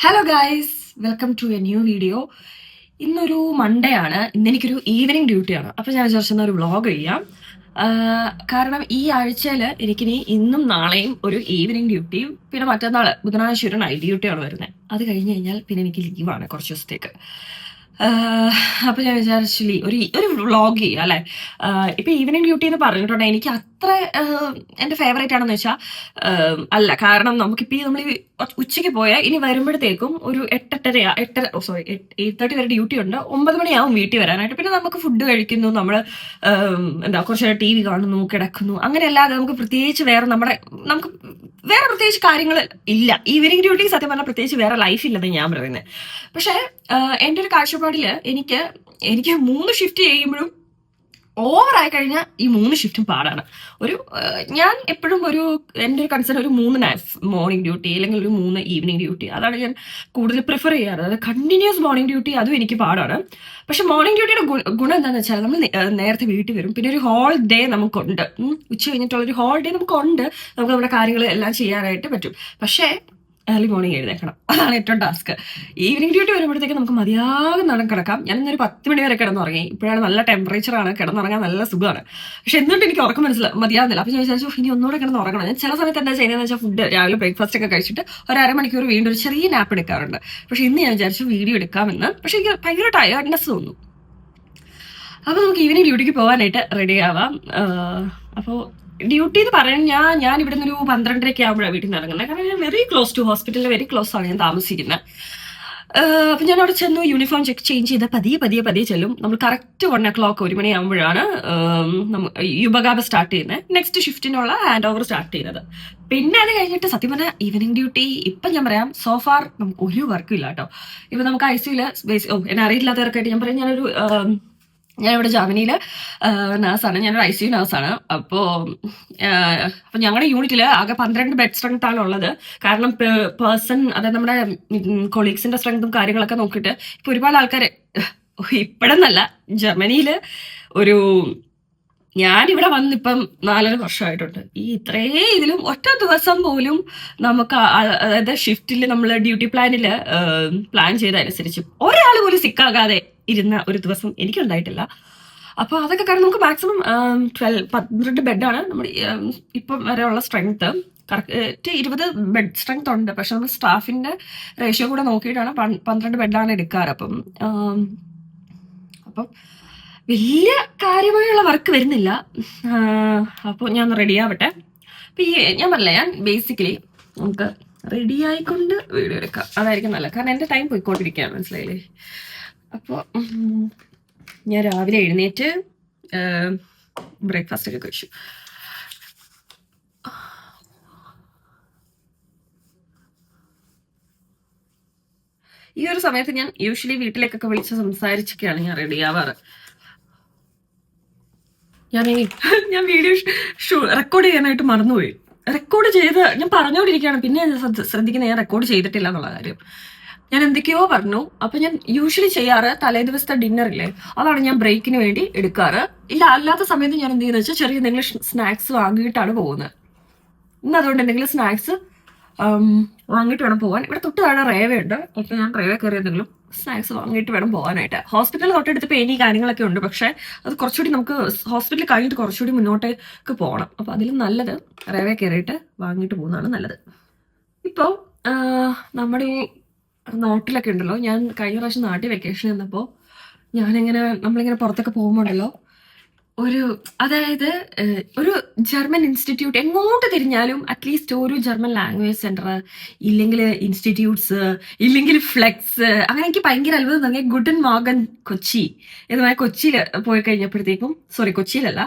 Hello guys, welcome to a new video. ഇന്നൊരു Monday ആണ്. ഇന്നെനിക്കൊരു ഈവനിങ് ഡ്യൂട്ടിയാണ്. അപ്പോൾ ഞാൻ വിചാരിച്ചെന്ന ഒരു വ്ളോഗ് ചെയ്യാം. കാരണം ഈ ആഴ്ചയിൽ എനിക്കിനി ഇന്നും നാളെയും ഒരു ഈവനിങ് ഡ്യൂട്ടിയും പിന്നെ മറ്റന്നാൾ ബുധനാഴ്ച ഒരു നൈറ്റ് ഡ്യൂട്ടിയാണ് വരുന്നത്. അത് കഴിഞ്ഞ് കഴിഞ്ഞാൽ പിന്നെ എനിക്ക് ലീവാണ് കുറച്ച് ദിവസത്തേക്ക്. അപ്പോൾ ഞാൻ വിചാരിച്ചു ഒരു വ്ളോഗ് ചെയ്യാം അല്ലേ. ഇപ്പം ഈവനിങ് ഡ്യൂട്ടി എന്ന് പറഞ്ഞിട്ടുണ്ടെങ്കിൽ എനിക്ക് അത്ര എൻ്റെ ഫേവറേറ്റ് ആണെന്ന് വെച്ചാൽ അല്ല. കാരണം നമുക്കിപ്പോൾ നമ്മൾ ഉച്ചയ്ക്ക് പോയാൽ ഇനി വരുമ്പോഴത്തേക്കും ഒരു 8:30 വരെ ഡ്യൂട്ടി ഉണ്ട്. 9 മണിയാവും വീട്ടിൽ വരാനായിട്ട്. പിന്നെ നമുക്ക് ഫുഡ് കഴിക്കുന്നു, നമ്മൾ കുറച്ച് നേരം TV കാണുന്നു, കിടക്കുന്നു, അങ്ങനെയല്ലാതെ നമുക്ക് പ്രത്യേകിച്ച് കാര്യങ്ങൾ ഇല്ല. ഈവനിങ് ഡ്യൂട്ടി സത്യം പറഞ്ഞാൽ പ്രത്യേകിച്ച് വേറെ ലൈഫ് ഇല്ലെന്ന് ഞാൻ പറയുന്നത്. പക്ഷേ എൻ്റെ ഒരു കാഴ്ചപ്പാടില് എനിക്ക് 3 ഷിഫ്റ്റ് ചെയ്യുമ്പോഴും ഓവറായി കഴിഞ്ഞാൽ ഈ 3 ഷിഫ്റ്റും പാടാണ്. ഞാൻ എപ്പോഴും എൻ്റെ ഒരു കൺസേൺ ഒരു 3 മോർണിംഗ് ഡ്യൂട്ടി അല്ലെങ്കിൽ ഒരു 3 ഈവനിങ് ഡ്യൂട്ടി, അതാണ് ഞാൻ കൂടുതൽ പ്രിഫർ ചെയ്യാറ്. അത് കണ്ടിന്യൂസ് മോർണിംഗ് ഡ്യൂട്ടി അതും എനിക്ക് പാടാണ്. പക്ഷെ മോർണിംഗ് ഡ്യൂട്ടിയുടെ ഗുണം എന്താണെന്ന് വെച്ചാൽ നമ്മൾ നേരത്തെ വീട്ടിൽ വരും. പിന്നെ ഒരു ഹോൾ ഡേ നമുക്കുണ്ട്. ഉച്ച കഴിഞ്ഞിട്ടുള്ളൊരു ഹോൾ ഡേ നമുക്കുണ്ട്. നമുക്ക് നമ്മുടെ കാര്യങ്ങൾ എല്ലാം ചെയ്യാനായിട്ട് പറ്റും. പക്ഷേ ഏർലി മോർണിംഗ് എഴുന്നേക്കണം, അതാണ് ഏറ്റവും ടാസ്ക്. ഈവനിങ് ഡ്യൂട്ടി വരുമ്പോഴത്തേക്ക് നമുക്ക് മതിയാകും നടൻ കിടക്കാം. ഞാനിന്നൊരു 10 മണി വരെ കിടന്നുറങ്ങി. ഇപ്പോഴാണ് നല്ല ടെമ്പറേച്ചറാണ്, കിടന്നുറങ്ങാൻ നല്ല സുഖമാണ്. പക്ഷെ എന്നിട്ട് എനിക്ക് ഉറക്കം മതിയാകുന്നില്ല. അപ്പോൾ ഞാൻ വിചാരിച്ചു ഇനി ഒന്നുകൂടെ കിടന്നുറങ്ങണം. ഞാൻ ചില സമയത്ത് എന്താ ചെയ്യുന്നതെന്ന് വെച്ചാൽ ഫുഡ് രാവിലെ ബ്രേക്ക്ഫാസ്റ്റ് ഒക്കെ കഴിച്ചിട്ട് ഒരു അരമണിക്കൂർ വീണ്ടും ഒരു ചെറിയ നാപ്പ് എടുക്കാറുണ്ട്. പക്ഷെ ഇന്ന് ഞാൻ വിചാരിച്ചു വീഡിയോ എടുക്കാമെന്ന്. പക്ഷെ എനിക്ക് ഭയങ്കര ടയർഡ്നെസ് തോന്നുന്നു. അപ്പോൾ നമുക്ക് ഈവനിങ് ഡ്യൂട്ടിക്ക് പോകാനായിട്ട് റെഡി ആവാം. അപ്പോൾ ഡ്യൂട്ടി എന്ന് പറയാൻ ഞാൻ ഇവിടെ നിന്ന് ഒരു 12:30 ആകുമ്പോഴാണ് വീട്ടിൽ നിന്ന് ഇറങ്ങുന്നത്. കാരണം ഞാൻ വെരി ക്ലോസ് ടു ഹോസ്പിറ്റലിൽ, വെരി ക്ലോസ് ആണ് ഞാൻ താമസിക്കുന്നത്. അപ്പം ഞാൻ അവിടെ ചെന്നു, യൂണിഫോം ചേഞ്ച് ചെയ്ത് പതിയെ ചെല്ലും. നമ്മൾ കറക്റ്റ് 1 o'clock 1 മണിയാകുമ്പോഴാണ് യുബഗാബ സ്റ്റാർട്ട് ചെയ്യുന്നത്. നെക്സ്റ്റ് ഷിഫ്റ്റിനുള്ള ഹാൻഡ് ഓവർ സ്റ്റാർട്ട് ചെയ്യുന്നത്. പിന്നെ അത് കഴിഞ്ഞിട്ട് സത്യം പറഞ്ഞാൽ ഈവനിങ് ഡ്യൂട്ടി ഇപ്പം ഞാൻ പറയാം സോഫാർ നമുക്ക് ഒരു വർക്കും ഇല്ല കേട്ടോ. ഇപ്പം നമുക്ക് ICUയിൽ എന്നെ അറിയില്ലാത്തവർക്കായിട്ട് ഞാൻ പറയാം, ഞാനിവിടെ ജർമ്മനിയിൽ നേഴ്സാണ്. ഞാനൊരു ICU നേഴ്സാണ്. അപ്പോൾ ഞങ്ങളുടെ യൂണിറ്റിൽ ആകെ 12 ബെഡ് സ്ട്രെങ്ത് ആണ് ഉള്ളത്. കാരണം അതായത് നമ്മുടെ കൊളീഗ്സിന്റെ സ്ട്രെങ്തും കാര്യങ്ങളൊക്കെ നോക്കിയിട്ട് ഇപ്പൊ ഒരുപാട് ആൾക്കാർ ഇപ്പോഴെന്നല്ല, ജർമ്മനിയിൽ ഞാനിവിടെ വന്നിപ്പം 4.5 വർഷമായിട്ടുണ്ട്. ഇതിലും ഒറ്റ ദിവസം പോലും നമുക്ക് അതായത് ഷിഫ്റ്റിൽ നമ്മൾ ഡ്യൂട്ടി പ്ലാൻ ചെയ്തതനുസരിച്ച് ഒരാൾ പോലും സിക്കാകാതെ ഇരുന്ന ഒരു ദിവസം എനിക്കുണ്ടായിട്ടില്ല. അപ്പോൾ അതൊക്കെ കാരണം നമുക്ക് മാക്സിമം 12 ബെഡാണ് നമ്മുടെ ഇപ്പം വരെയുള്ള സ്ട്രെങ്ത്. കറക്റ്റ് 20 ബെഡ് സ്ട്രെങ്ത് ഉണ്ട്. പക്ഷെ നമ്മൾ സ്റ്റാഫിന്റെ റേഷ്യോ കൂടെ നോക്കിയിട്ടാണ് 12 ബെഡാണ് എടുക്കാറ്. അപ്പം വലിയ കാര്യമായുള്ള വർക്ക് വരുന്നില്ല. അപ്പോൾ ഞാൻ ഒന്ന് റെഡി ആവട്ടെ. അപ്പം ഞാൻ പറഞ്ഞില്ല, ഞാൻ ബേസിക്കലി നമുക്ക് റെഡി ആയിക്കൊണ്ട് വീഡിയോ എടുക്കാം, അതായിരിക്കും നല്ലത്. കാരണം എൻ്റെ ടൈം പോയിക്കൊണ്ടിരിക്കുകയാണ്, മനസ്സിലായില്ലേ. അപ്പോൾ ഞാൻ രാവിലെ എഴുന്നേറ്റ് ബ്രേക്ക്ഫാസ്റ്റ് ഒക്കെ കഴിച്ചു. ഈ ഒരു സമയത്ത് ഞാൻ യൂഷ്വലി വീട്ടിലേക്കൊക്കെ വിളിച്ച് സംസാരിച്ചൊക്കെയാണ് ഞാൻ റെഡി ആവാറ്. ഞാൻ വീഡിയോ റെക്കോർഡ് ചെയ്യാനായിട്ട് മറന്നുപോയി. റെക്കോർഡ് ചെയ്ത് ഞാൻ പറഞ്ഞുകൊണ്ടിരിക്കുകയാണ്, പിന്നെ ശ്രദ്ധിക്കുന്ന ഞാൻ റെക്കോർഡ് ചെയ്തിട്ടില്ല എന്നുള്ള കാര്യം. ഞാൻ എന്തൊക്കെയോ പറഞ്ഞു. അപ്പൊ ഞാൻ യൂഷ്വലി ചെയ്യാറ് തലേ ദിവസത്തെ ഡിന്നറില്ലേ, അതാണ് ഞാൻ ബ്രേക്കിന് വേണ്ടി എടുക്കാറ്. അല്ലാത്ത സമയത്ത് ഞാൻ എന്ത് ചെയ്യുന്നത് വെച്ചാൽ ചെറിയ എന്തെങ്കിലും സ്നാക്സ് വാങ്ങിയിട്ടാണ് പോകുന്നത്. ഇന്ന് അതുകൊണ്ട് എന്തെങ്കിലും സ്നാക്സ് വാങ്ങിയിട്ട് വേണം പോകാൻ. ഇവിടെ തൊട്ട് താഴെ റേവയുണ്ട്. അപ്പോൾ ഞാൻ റേവ കയറി എന്തെങ്കിലും സ്നാക്സ് വാങ്ങിയിട്ട് വേണം പോകാനായിട്ട്. ഹോസ്പിറ്റലിൽ തൊട്ടടുത്ത് പെയിനി കാര്യങ്ങളൊക്കെ ഉണ്ട്. പക്ഷെ അത് കുറച്ചുകൂടി നമുക്ക് ഹോസ്പിറ്റലിൽ കഴിഞ്ഞിട്ട് കുറച്ചുകൂടി മുന്നോട്ടേക്ക് പോകണം. അപ്പോൾ അതിലും നല്ലത് റേവ കയറിയിട്ട് വാങ്ങിയിട്ട് പോകുന്നതാണ് നല്ലത്. ഇപ്പോൾ നമ്മുടെ ഈ നാട്ടിലൊക്കെ ഉണ്ടല്ലോ, ഞാൻ കഴിഞ്ഞ പ്രാവശ്യം നാട്ടിൽ വെക്കേഷൻ ചെന്നപ്പോൾ നമ്മളിങ്ങനെ പുറത്തൊക്കെ പോകുമ്പോണ്ടല്ലോ, അതായത് ഒരു ജർമ്മൻ ഇൻസ്റ്റിറ്റ്യൂട്ട് എങ്ങോട്ട് തിരിഞ്ഞാലും അറ്റ്ലീസ്റ്റ് ഒരു ജർമ്മൻ ലാംഗ്വേജ് സെന്റർ, ഇല്ലെങ്കിൽ ഇൻസ്റ്റിറ്റ്യൂട്ട്സ്, ഇല്ലെങ്കിൽ ഫ്ലെക്സ്. അങ്ങനെ എനിക്ക് ഭയങ്കര അത്ഭുതം തോന്നി. ഗുഡൻ മോർഗൻ കൊച്ചി ഇതുമായി കൊച്ചിയിൽ പോയി കഴിഞ്ഞപ്പോഴത്തേക്കും, കൊച്ചിയിലല്ല,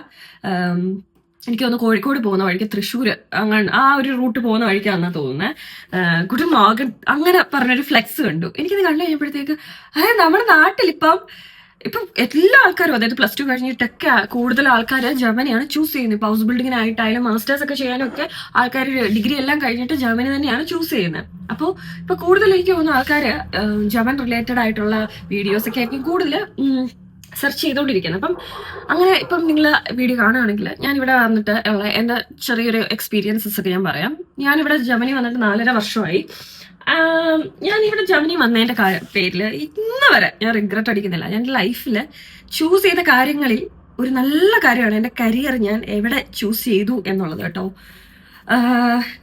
എനിക്ക് തോന്നുന്നു കോഴിക്കോട് പോകുന്ന വഴിക്ക് തൃശ്ശൂർ അങ്ങനെ ആ ഒരു റൂട്ട് പോകുന്ന വഴിക്കാണെന്നാണ് തോന്നുന്നത്. ഗുഡൻ മോർഗൻ അങ്ങനെ പറഞ്ഞൊരു ഫ്ലെക്സ് കണ്ടു. എനിക്കിത് കണ്ടു കഴിഞ്ഞപ്പോഴത്തേക്ക് അതായത് നമ്മുടെ നാട്ടിൽ ഇപ്പം എല്ലാ ആൾക്കാരും, അതായത് +2 കഴിഞ്ഞിട്ടൊക്കെ കൂടുതൽ ആൾക്കാർ ജർമ്മനിയാണ് ചൂസ് ചെയ്യുന്നത്. ഇപ്പോൾ ഹൗസ് ബിൽഡിങ്ങിനായിട്ടായാലും മാസ്റ്റേഴ്സ് ഒക്കെ ചെയ്യാനും ഒക്കെ ആൾക്കാർ ഡിഗ്രി എല്ലാം കഴിഞ്ഞിട്ട് ജർമ്മനി തന്നെയാണ് ചൂസ് ചെയ്യുന്നത്. അപ്പോൾ ഇപ്പോൾ കൂടുതൽ എനിക്ക് തോന്നുന്ന ആൾക്കാർ ജർമ്മൻ റിലേറ്റഡ് ആയിട്ടുള്ള വീഡിയോസ് ഒക്കെ ആയിരിക്കും കൂടുതൽ സെർച്ച് ചെയ്തുകൊണ്ടിരിക്കുന്നത്. അപ്പം അങ്ങനെ ഇപ്പം നിങ്ങൾ വീഡിയോ കാണുകയാണെങ്കിൽ ഞാനിവിടെ വന്നിട്ട് ഉള്ള എൻ്റെ ചെറിയൊരു എക്സ്പീരിയൻസസ് ഒക്കെ ഞാൻ പറയാം. ഞാനിവിടെ ജർമ്മനി വന്നിട്ട് 4.5 വർഷമായി. ഞാൻ ഇവിടെ ജർമ്മനി വന്നതിന്റെ പേരിൽ ഇന്ന് വരെ ഞാൻ റിഗ്രറ്റ് അടിക്കുന്നില്ല. ഞാൻ ലൈഫിൽ ചൂസ് ചെയ്ത കാര്യങ്ങളിൽ ഒരു നല്ല കാര്യമാണ് എൻ്റെ കരിയർ ഞാൻ എവിടെ ചൂസ് ചെയ്തു എന്നുള്ളത് കേട്ടോ.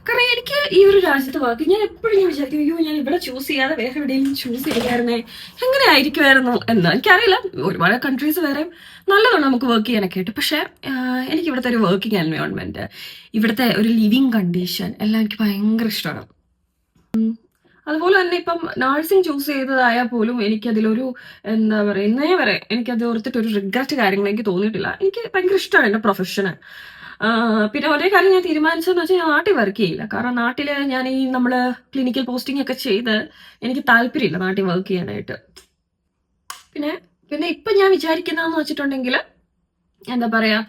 കാരണം എനിക്ക് ഈ ഒരു രാജ്യത്ത് വർക്ക് ഞാൻ എപ്പോഴും ഞാൻ വിചാരിക്കും, അയ്യോ ഞാൻ ഇവിടെ ചൂസ് ചെയ്യാതെ വേറെ എവിടെയെങ്കിലും ചൂസ് ചെയ്യായിരുന്നേ എങ്ങനെ ആയിരിക്കുമായിരുന്നു എന്ന്. എനിക്കറിയില്ല, ഒരുപാട് കൺട്രീസ് വേറെ നല്ലതാണ് നമുക്ക് വർക്ക് ചെയ്യാനൊക്കെ ആയിട്ട്. പക്ഷേ എനിക്ക് ഇവിടുത്തെ ഒരു വർക്കിംഗ് എൻവയോൺമെന്റ്, ഇവിടുത്തെ ഒരു ലിവിങ് കണ്ടീഷൻ എല്ലാം എനിക്ക് ഭയങ്കര ഇഷ്ടമാണ്. അതുപോലെ തന്നെ ഇപ്പം നഴ്സിംഗ് ചൂസ് ചെയ്തതായാൽ പോലും എനിക്കതിലൊരു എന്താ പറയുക, ഇന്നേ വരെ എനിക്കത് ഓർത്തിട്ട് ഒരു റിഗ്രറ്റ് കാര്യങ്ങൾ എനിക്ക് തോന്നിയിട്ടില്ല. എനിക്ക് ഭയങ്കര ഇഷ്ടമാണ് എൻ്റെ പ്രൊഫഷന്. പിന്നെ ഒരേ കാര്യം ഞാൻ തീരുമാനിച്ചതെന്ന് വെച്ചാൽ ഞാൻ നാട്ടിൽ വർക്ക് ചെയ്യില്ല. കാരണം നാട്ടിൽ ഞാൻ ഈ നമ്മൾ ക്ലിനിക്കൽ പോസ്റ്റിംഗ് ഒക്കെ ചെയ്ത് എനിക്ക് താല്പര്യമില്ല നാട്ടിൽ വർക്ക് ചെയ്യാനായിട്ട്. പിന്നെ പിന്നെ ഇപ്പം ഞാൻ വിചാരിക്കുന്നതെന്ന് വെച്ചിട്ടുണ്ടെങ്കിൽ എന്താ പറയുക,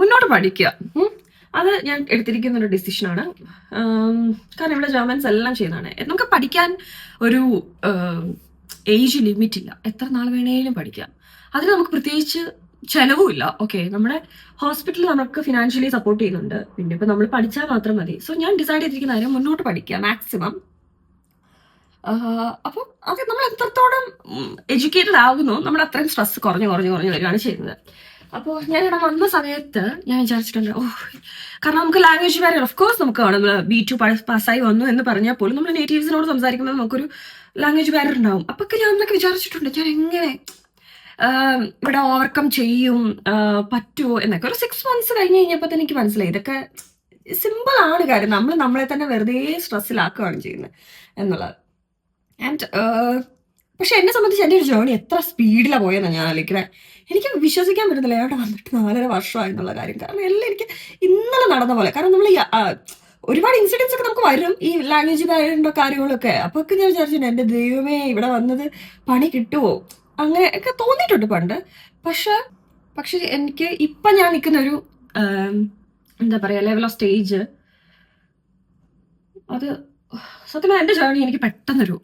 മുന്നോട്ട് പഠിക്കുക. അത് ഞാൻ എടുത്തിരിക്കുന്ന ഒരു ഡിസിഷനാണ്. കാരണം ഇവിടെ ജർമ്മൻസ് എല്ലാം ചെയ്യുന്നതാണ്. നമുക്ക് പഠിക്കാൻ ഒരു ഏജ് ലിമിറ്റ് ഇല്ല, എത്ര നാൾ വേണേലും പഠിക്കാം. അതിന് നമുക്ക് പ്രത്യേകിച്ച് ചെലവുമില്ല. ഓക്കെ, നമ്മുടെ ഹോസ്പിറ്റലിൽ നമുക്ക് ഫിനാൻഷ്യലി സപ്പോർട്ട് ചെയ്യുന്നുണ്ട്. പിന്നെ ഇപ്പം നമ്മൾ പഠിച്ചാൽ മാത്രം മതി. സോ ഞാൻ ഡിസൈഡ് ചെയ്തിരിക്കുന്ന കാര്യം മുന്നോട്ട് പഠിക്കുക മാക്സിമം. അപ്പം അത് നമ്മൾ എത്രത്തോളം എഡ്യൂക്കേറ്റഡ് ആകുന്നു നമ്മൾ അത്രയും സ്ട്രെസ് കുറഞ്ഞ് വരികയാണ് ചെയ്യുന്നത്. അപ്പോൾ ഞാനിവിടെ വന്ന സമയത്ത് ഞാൻ വിചാരിച്ചിട്ടുണ്ട്, കാരണം നമുക്ക് ലാംഗ്വേജ് ബാരിയർ ഓഫ് കോഴ്സ് നമുക്ക് കാണും. B2 പാസ്സായി വന്നു എന്ന് പറഞ്ഞാൽ പോലും നമ്മൾ നേറ്റീവ്സിനോട് സംസാരിക്കുമ്പോൾ നമുക്കൊരു ലാംഗ്വേജ് ബാരിയർ ഉണ്ടാവും. അപ്പൊക്കെ ഞാൻ എന്നൊക്കെ വിചാരിച്ചിട്ടുണ്ട്, ഞാൻ എങ്ങനെ ഇവിടെ ഓവർകം ചെയ്യും, പറ്റുമോ എന്നൊക്കെ. ഒരു 6 months കഴിഞ്ഞ് കഴിഞ്ഞപ്പോൾ തന്നെ എനിക്ക് മനസ്സിലായി ഇതൊക്കെ സിമ്പിൾ ആണ് കാര്യം. നമ്മൾ നമ്മളെ തന്നെ വെറുതെ സ്ട്രെസ്സിലാക്കുകയാണ് ചെയ്യുന്നത് എന്നുള്ളത്. ആൻഡ് പക്ഷെ എന്നെ സംബന്ധിച്ച് എൻ്റെ ഒരു ജേർണി എത്ര സ്പീഡിലാണ് പോയെന്നാണ് ഞാൻ ആലോചിക്കുന്നത്. എനിക്ക് വിശ്വസിക്കാൻ പറ്റുന്നില്ല അവിടെ വന്നിട്ട് 4.5 വർഷമായി എന്നുള്ള കാര്യം. കാരണം എല്ലാം എനിക്ക് ഇന്നലെ നടന്ന പോലെ. കാരണം നമ്മൾ ഒരുപാട് ഇൻസിഡൻസ് ഒക്കെ നമുക്ക് വരും ഈ ലാംഗ്വേജ് ബാരിയറിൻ്റെ കാര്യങ്ങളൊക്കെ. അപ്പോൾ ഒക്കെ ഞാൻ വിചാരിച്ചിട്ടുണ്ട്, എൻ്റെ ദൈവമേ ഇവിടെ വന്നത് പണി കിട്ടുമോ അങ്ങനെ ഒക്കെ തോന്നിയിട്ടുണ്ട് പണ്ട്. പക്ഷെ എനിക്ക് ഇപ്പം ഞാൻ നിൽക്കുന്ന ഒരു എന്താ പറയുക ലെവൽ ഓഫ് സ്റ്റേജ്, അത് സത്യം എൻ്റെ ജേർണി എനിക്ക് പെട്ടെന്നൊരു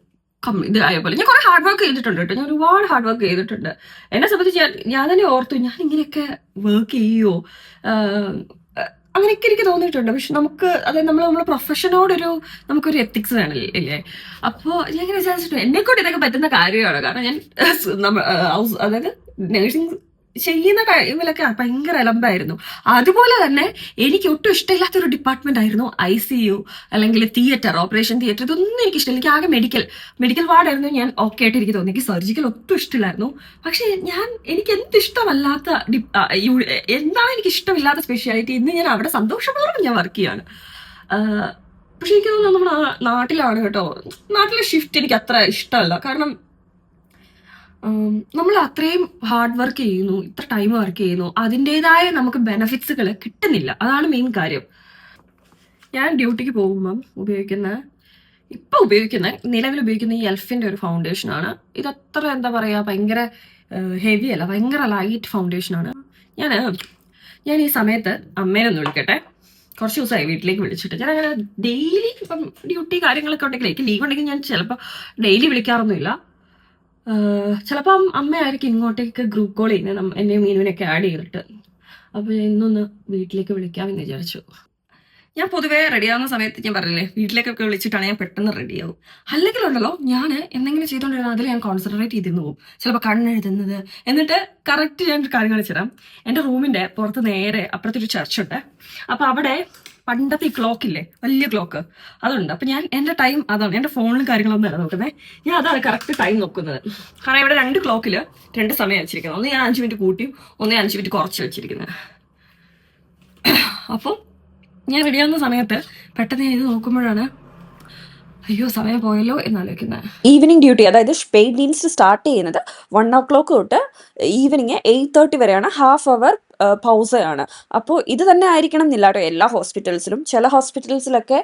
ഇതായ പോലെ. ഞാൻ കുറെ ഹാർഡ് വർക്ക് ചെയ്തിട്ടുണ്ട് കേട്ടോ, ഞാൻ ഒരുപാട് ഹാർഡ് വർക്ക് ചെയ്തിട്ടുണ്ട്. എന്നെ സംബന്ധിച്ച് ഞാൻ തന്നെ ഓർത്തു, ഞാൻ ഇങ്ങനെയൊക്കെ വർക്ക് ചെയ്യുമോ അങ്ങനെയൊക്കെ എനിക്ക് തോന്നിയിട്ടുണ്ട്. പക്ഷെ നമുക്ക് അതായത് നമ്മളെ പ്രൊഫഷനോടൊരു നമുക്കൊരു എത്തിക്സ് വേണമില്ലേ. അപ്പോൾ ഞാൻ ഇങ്ങനെ വിചാരിച്ചിട്ടുണ്ട് എന്നെക്കൊണ്ട് ഇതൊക്കെ പറ്റുന്ന കാര്യമാണ്. കാരണം ഞാൻ അതായത് നേഴ്സിംഗ് ചെയ്യുന്ന ടൈമിലൊക്കെ ഭയങ്കര അലമ്പായിരുന്നു. അതുപോലെ തന്നെ എനിക്ക് ഒട്ടും ഇഷ്ടമില്ലാത്തൊരു ഡിപ്പാർട്ട്മെന്റ് ആയിരുന്നു ICU അല്ലെങ്കിൽ തിയേറ്റർ, ഓപ്പറേഷൻ തിയേറ്റർ. ഇതൊന്നും എനിക്ക് ഇഷ്ടമില്ല. എനിക്ക് ആകെ മെഡിക്കൽ വാർഡായിരുന്നു ഞാൻ ഓക്കെ ആയിട്ട് എനിക്ക് തോന്നി. എനിക്ക് സർജിക്കൽ ഒട്ടും ഇഷ്ടമില്ലായിരുന്നു. പക്ഷെ എനിക്ക് എന്തിഷ്ടമല്ലാത്ത എന്താണ് എനിക്ക് ഇഷ്ടമില്ലാത്ത സ്പെഷ്യാലിറ്റി ഇന്ന് ഞാൻ അവിടെ സന്തോഷപൂർവ്വം ഞാൻ വർക്ക് ചെയ്യാണ്. പക്ഷെ എനിക്ക് തോന്നുന്നു നമ്മുടെ നാട്ടിലാണ് കേട്ടോ, നാട്ടിലെ ഷിഫ്റ്റ് എനിക്ക് അത്ര ഇഷ്ടമല്ല. കാരണം നമ്മൾ അത്രയും ഹാർഡ് വർക്ക് ചെയ്യുന്നു, ഇത്ര ടൈം വർക്ക് ചെയ്യുന്നു, അതിൻ്റെതായ നമുക്ക് ബെനഫിറ്റ്സുകൾ കിട്ടുന്നില്ല. അതാണ് മെയിൻ കാര്യം. ഞാൻ ഡ്യൂട്ടിക്ക് പോകുമ്പം നിലവിൽ ഉപയോഗിക്കുന്ന ഈ എൽഫിൻ്റെ ഒരു ഫൗണ്ടേഷനാണ്. ഇതത്ര എന്താ പറയുക ഭയങ്കര ഹെവി അല്ല, ഭയങ്കര ലൈറ്റ് ഫൗണ്ടേഷനാണ്. ഞാൻ ഈ സമയത്ത് അമ്മേനെ ഒന്ന് വിളിക്കട്ടെ. കുറച്ച് ദിവസമായി വീട്ടിലേക്ക് വിളിച്ചിട്ട്. ഞാൻ അങ്ങനെ ഡെയിലി ഇപ്പം ഡ്യൂട്ടി കാര്യങ്ങളൊക്കെ ഉണ്ടെങ്കിൽ എനിക്ക് ലീവ് ഉണ്ടെങ്കിൽ ഞാൻ ചിലപ്പോൾ ഡെയിലി വിളിക്കാറൊന്നുമില്ല. ചിലപ്പം അമ്മയായിരിക്കും ഇങ്ങോട്ടേക്ക് ഗ്രൂപ്പ് കോൾ ചെയ്യുന്നത്, എന്നെയും മീനുവിനെയൊക്കെ ആഡ് ചെയ്തിട്ട്. അപ്പോൾ ഇന്നൊന്ന് വീട്ടിലേക്ക് വിളിക്കാമെന്ന് വിചാരിച്ചു. ഞാൻ പൊതുവേ റെഡിയാവുന്ന സമയത്ത് ഞാൻ പറഞ്ഞില്ലേ വീട്ടിലേക്കൊക്കെ വിളിച്ചിട്ടാണ് ഞാൻ പെട്ടെന്ന് റെഡിയാവും. അല്ലെങ്കിലുണ്ടല്ലോ ഞാൻ എന്തെങ്കിലും ചെയ്തുകൊണ്ടിരുന്നത് അതിൽ ഞാൻ കോൺസെൻട്രേറ്റ് ചെയ്തിരുന്നു പോകും. ചിലപ്പോൾ കണ്ണെഴുതുന്നത്. എന്നിട്ട് കറക്റ്റ് ഞാൻ ഒരു കാര്യം കാണിച്ചുതരാം. എൻ്റെ റൂമിൻ്റെ പുറത്ത് നേരെ അപ്പുറത്തൊരു ചർച്ചുണ്ട്. അപ്പോൾ അവിടെ പണ്ടത്തെ ഈ ക്ലോക്കില്ലേ, വലിയ ക്ലോക്ക് അതുണ്ട്. അപ്പം ഞാൻ എൻ്റെ ടൈം അതാണ്, എൻ്റെ ഫോണിലും കാര്യങ്ങളൊന്നും അല്ല നോക്കുന്നത്. ഞാൻ അതാണ് കറക്റ്റ് ടൈം നോക്കുന്നത്. കാരണം ഇവിടെ 2 ക്ലോക്കിൽ 2 സമയം വെച്ചിരിക്കുന്നത്. ഒന്ന് ഞാൻ 5 മിനിറ്റ് കൂട്ടിയും ഒന്ന് 5 മിനിറ്റ് കുറച്ച് വെച്ചിരിക്കുന്നത്. അപ്പോൾ ഞാൻ റെഡിയാവുന്ന സമയത്ത് പെട്ടെന്ന് ഇത് നോക്കുമ്പോഴാണ് അയ്യോ സമയം പോയല്ലോ എന്നാലോചിക്കുന്നത്. ഈവനിങ് ഡ്യൂട്ടി അതായത് പെയ്ഡ് ഡീൻസ് സ്റ്റാർട്ട് ചെയ്യുന്നത് 1 o'clock തൊട്ട് ഈവനിങ് 8:30 വരെയാണ്. ഹാഫ് അവർ പൗസയാണ്. അപ്പോൾ ഇത് തന്നെ ആയിരിക്കണം എന്നില്ല കേട്ടോ എല്ലാ ഹോസ്പിറ്റൽസിലും. ചില ഹോസ്പിറ്റൽസിലൊക്കെ